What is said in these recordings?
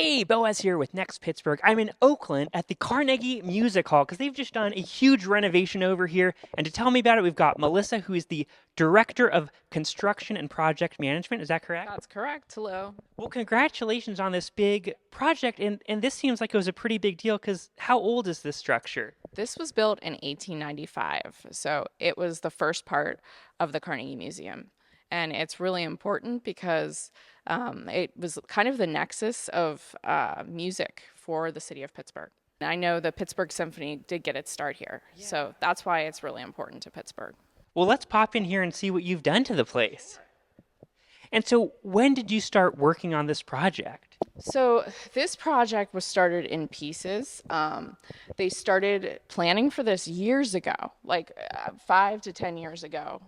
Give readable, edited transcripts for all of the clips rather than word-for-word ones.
Hey, Boaz here with Next Pittsburgh. I'm in Oakland at the Carnegie Music Hall because they've just done a huge renovation over here. And to tell me about it, we've got Melissa, who is the Director of Construction and Project Management. Is that correct? That's correct. Hello. Well, congratulations on this big project. And this seems like it was a pretty big deal because how old is this structure? This was built in 1895, so it was the first part of the Carnegie Museum. And it's really important because it was kind of the nexus of music for the city of Pittsburgh. I know the Pittsburgh Symphony did get its start here, so that's why it's really important to Pittsburgh. Well, let's pop in here and see what you've done to the place. And so, when did you start working on this project? So this project was started in pieces. They started planning for this years ago, like 5 to 10 years ago.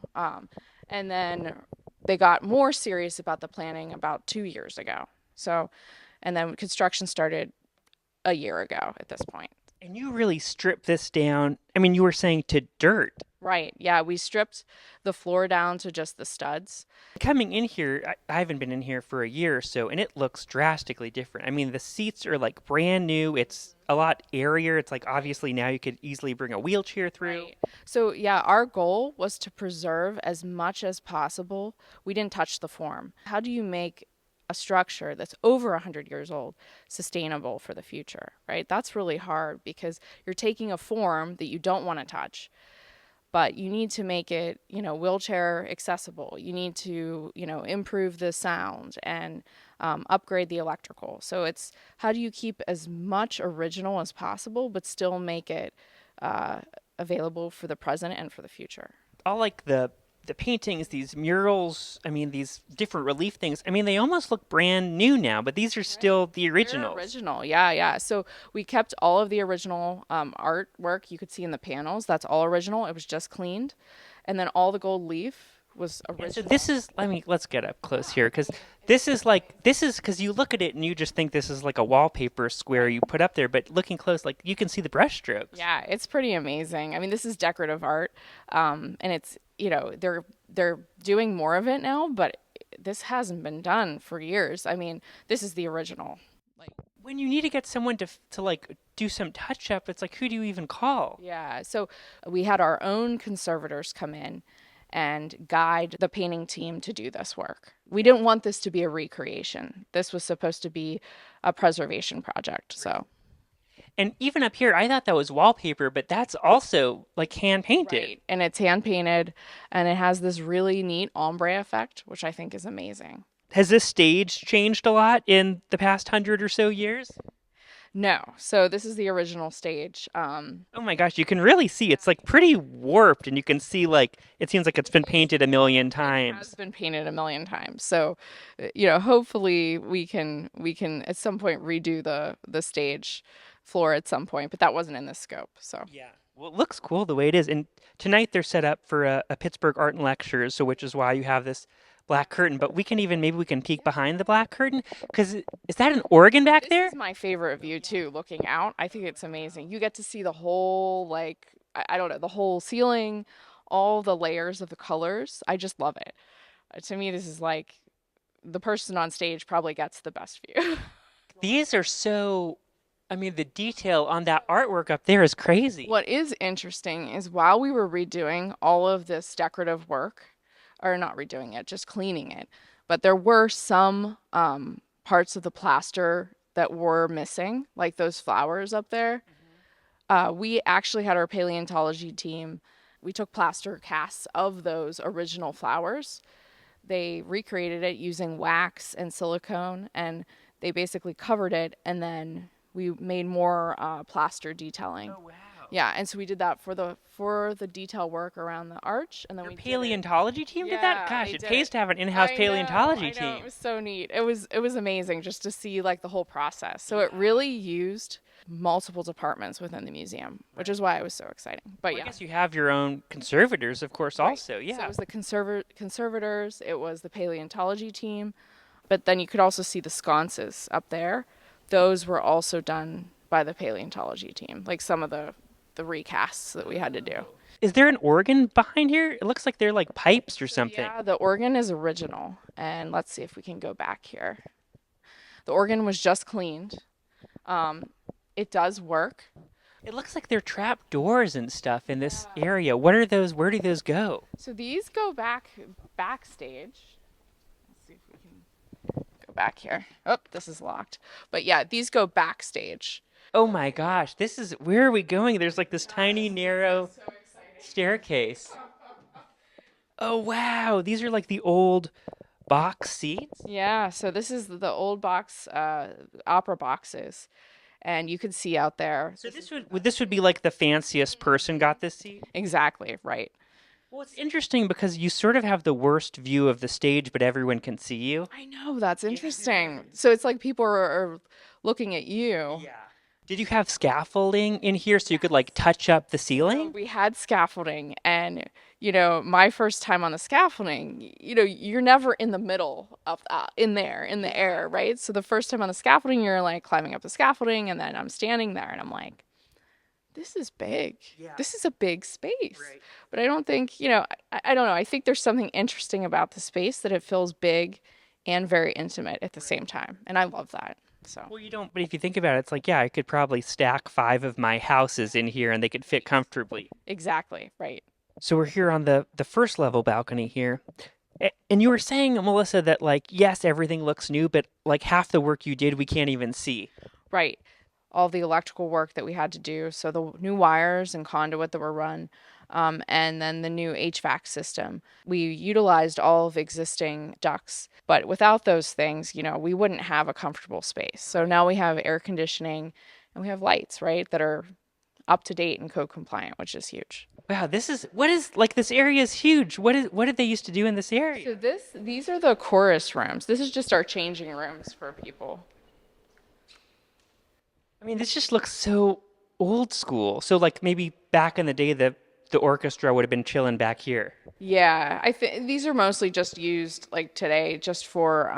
And then they got more serious about the planning about 2 years ago. So, and then construction started a year ago at this point. And you really stripped this down. I mean, you were saying to dirt. Right. Yeah, we stripped the floor down to just the studs. Coming in here, I haven't been in here for a year or so, and it looks drastically different. I mean, the seats are like brand new. It's a lot airier. It's like obviously now you could easily bring a wheelchair through. Right. So, yeah, our goal was to preserve as much as possible. We didn't touch the form. How do you make a structure that's over 100 years old sustainable for the future, right? That's really hard because you're taking a form that you don't want to touch, but you need to make it, wheelchair accessible. You need to, improve the sound and upgrade the electrical. So it's how do you keep as much original as possible, but still make it available for the present and for the future. All like the paintings, these murals, I mean, these different relief things. I mean, they almost look brand new now, but these are still the They're originals. original, yeah, yeah. So we kept all of the original artwork you could see in the panels. That's all original. It was just cleaned, and then all the gold leaf was And so original. this is, let's get up close here because this is because you look at it and you just think this is like a wallpaper square you put up there, but looking close, like you can see the brush strokes. Yeah, it's pretty amazing. I mean, this is decorative art, and it's they're doing more of it now, but this hasn't been done for years. I mean, this is the original. Like, When you need to get someone to like do some touch up, it's like who do you even call? yeah, so we had our own conservators come in and guide the painting team to do this work. We didn't want this to be a recreation. This was supposed to be a preservation project. So, And even up here, I thought that was wallpaper, but that's also like hand painted. right. And it's hand painted and it has this really neat ombre effect, which I think is amazing. Has this stage changed a lot in the past 100 or so years? No. So this is the original stage. Oh my gosh, you can really see it's like pretty warped, and you can see like it seems like it's been painted a million It has times. been painted a million times. So, hopefully we can at some point redo the stage floor at some point, but that wasn't in the scope. So, Yeah. Well, it looks cool the way it is. And tonight they're set up for a Pittsburgh Art and Lectures, so which is why you have this black curtain. But we can even maybe we can peek behind the black curtain because is that an organ back this there? is my favorite view too, looking out. I think it's amazing. You get to see the whole like I don't know, the whole ceiling, all the layers of the colors. I just love it. To me this is like the person on stage probably gets the best view. These are so. I mean, the detail on that artwork up there is crazy. What is interesting is while we were redoing all of this decorative work, or not redoing it, just cleaning it, but there were some parts of the plaster that were missing, like those flowers up there. We actually had our paleontology team, we took plaster casts of those original flowers. They recreated it using wax and silicone, and they basically covered it, and then we made more plaster detailing. Oh wow. Yeah, and so we did that for the detail work around the arch, and then Your we did it. paleontology team did that? Yeah, Gosh, they it did pays it. to have an in-house I paleontology know, it team. was so neat. It was amazing just to see like the whole process. So it really used multiple departments within the museum, which is why it was so exciting. But Well, I yeah, guess you have your own conservators, of course, right. also. So it Yeah. was the conservators, it was the paleontology team, but then you could also see the sconces up there. Those were also done by the paleontology team, like some of the recasts that we had to do. Is there an organ behind here? It looks like they're like pipes or So something. yeah, the organ is original. And let's see if we can go back here. The organ was just cleaned. It does work. It looks like there are trap doors and stuff in this area. What are those? Where do those go? So these go backstage. Let's see if we can go back here. Oh, this is locked. But yeah, these go backstage. Oh my gosh, this is, where are we going? There's like this tiny narrow staircase. Oh wow, these are like the old box seats. Yeah, so this is the old box, opera boxes, and you can see out there. So this would be like the fanciest person got this seat? Exactly, right. Well, it's interesting because you sort of have the worst view of the stage, but everyone can see you. I know, that's interesting. So it's like people are looking at you. Yeah. Did you have scaffolding in here so you could like touch up the ceiling? We had scaffolding, and my first time on the scaffolding, you're never in the middle of in the air, right? So the first time on the scaffolding, you're like climbing up the scaffolding, and then I'm standing there and I'm like, this is big. Yeah. This is a big space. Right. But I don't think, I don't know. I think there's something interesting about the space, that it feels big and very intimate at the same time. And I love that. So. Well, you don't, but if you think about it, it's like, yeah, I could probably stack 5 of my houses in here and they could fit comfortably. Exactly, right. So we're here on the first level balcony here. And you were saying, Melissa, that like, yes, everything looks new, but like half the work you did, we can't even see. Right. All the electrical work that we had to do. So the new wires and conduit that were run, and then the new HVAC system. We utilized all of existing ducts, but without those things, we wouldn't have a comfortable space. So now we have air conditioning and we have lights, right, that are up to date and code compliant, which is huge. Wow, this area is huge. What did they used to do in this area? So these are the chorus rooms. This is just our changing rooms for people. I mean, this just looks so old school. So like maybe back in the day, the orchestra would have been chilling back here. Yeah, I think these are mostly just used like today, just for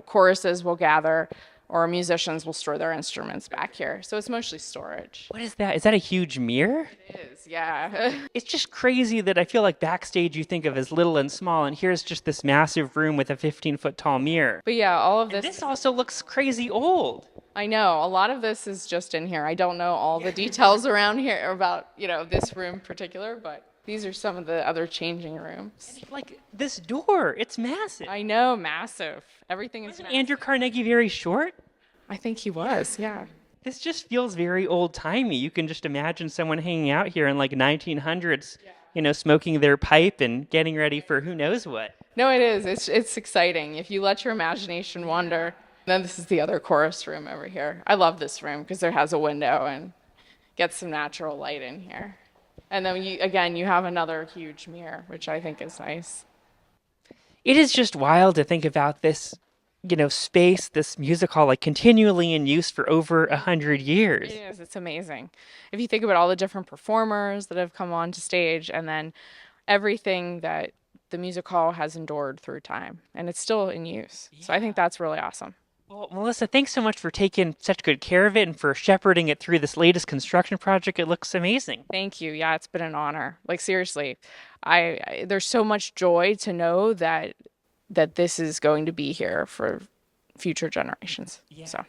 choruses will gather, or musicians will store their instruments back here. So it's mostly storage. What is that? Is that a huge mirror? It is, yeah. It's just crazy that I feel like backstage you think of as little and small, and here's just this massive room with a 15-foot tall mirror. But yeah, all of And this. this also looks crazy old. I know a lot of this is just in here. I don't know all the details around here about this room in particular, but these are some of the other changing rooms. Like this door, it's massive. I know, massive. Everything is Wasn't massive. Andrew Carnegie very short? I think he was, yeah. This just feels very old-timey. You can just imagine someone hanging out here in like 1900s, smoking their pipe and getting ready for who knows what. No, it is. It's exciting if you let your imagination wander. Then this is the other chorus room over here. I love this room because it has a window and gets some natural light in here. And then you have another huge mirror, which I think is nice. It is just wild to think about this, space, this music hall, like continually in use for over 100 years. It is. It's amazing. If you think about all the different performers that have come onto stage, and then everything that the music hall has endured through time, and it's still in use. So I think that's really awesome. Well, Melissa, thanks so much for taking such good care of it and for shepherding it through this latest construction project. It looks amazing. Thank you. Yeah, it's been an honor. Like seriously, there's so much joy to know that this is going to be here for future generations. Yeah. So